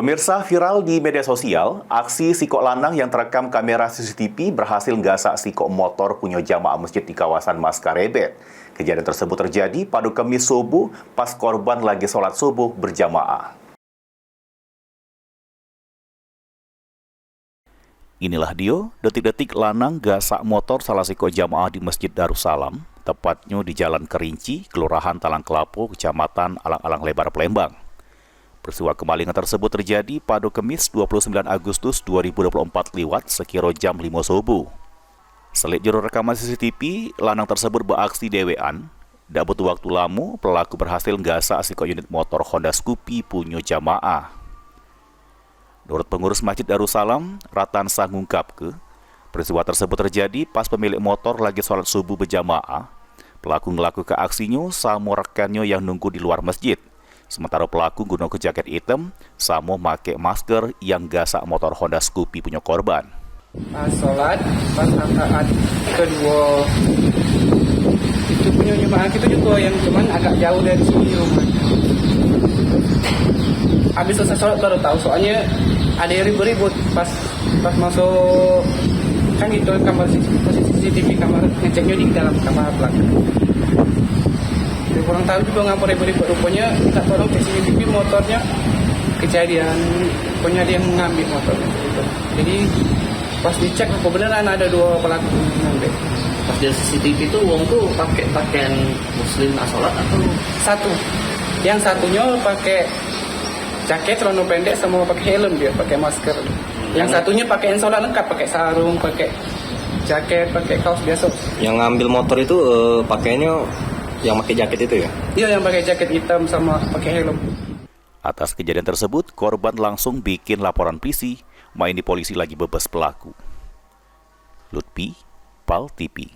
Pemirsa, viral di media sosial, aksi sikok lanang yang terekam kamera CCTV berhasil nggasak sikok motor punya jamaah masjid di kawasan Maskarebet. Kejadian tersebut terjadi pada Kamis subuh pas korban lagi sholat subuh berjamaah. Inilah dia, detik-detik lanang gasak motor salah sikok jamaah di Masjid Darussalam, tepatnya di Jalan Kerinci, Kelurahan Talang Kelapo, Kecamatan Alang-Alang Lebar, Palembang. Peristiwa kemalingan tersebut terjadi pada Kamis 29 Agustus 2024 lewat sekira jam 5 subuh. Selit jero rekaman CCTV, lanang tersebut beraksi dewean. Tak butuh waktu lama, pelaku berhasil nggasak sikok unit motor Honda Scoopy punya jamaah. Menurut pengurus Masjid Darussalam, Ratansa ngungkap peristiwa tersebut terjadi pas pemilik motor lagi sholat subuh berjamaah. Pelaku ngelaku ke aksinya sama rekannya yang nunggu di luar masjid. Sementara pelaku guna ke jaket hitam, sama make masker yang gasak motor Honda Scoopy punya korban. Pas sholat, pas rakaat kedua, itu punya jemaah kita juga yang cuman agak jauh dari sini rumahnya. Habis selesai sholat baru tahu, soalnya ada yang ribut-ribut pas masuk, kan gitu kamar CCTV, kamar ngeceknya di dalam kamar belakang. Kurang tahu juga ngapa ribut-ribut, rupanya tak tolong ke CCTV motornya kejadian, pokoknya dia mengambil motornya gitu. Jadi pas dicek kebenaran ada dua pelaku mengambil. Pas di CCTV itu wong tuh pakai pakaian muslim asolat atau satu, yang satunya pakai jaket celana pendek sama pakai helm, dia pakai masker. Yang satunya pakai sholat lengkap, pakai sarung, pakai jaket, pakai kaos biasa. Yang ngambil motor itu pakainya yang pakai jaket itu ya? Iya, yang pakai jaket hitam sama pakai helm. Atas kejadian tersebut, korban langsung bikin laporan polisi, main di polisi lagi bebas pelaku. Lutfi, PAL TV.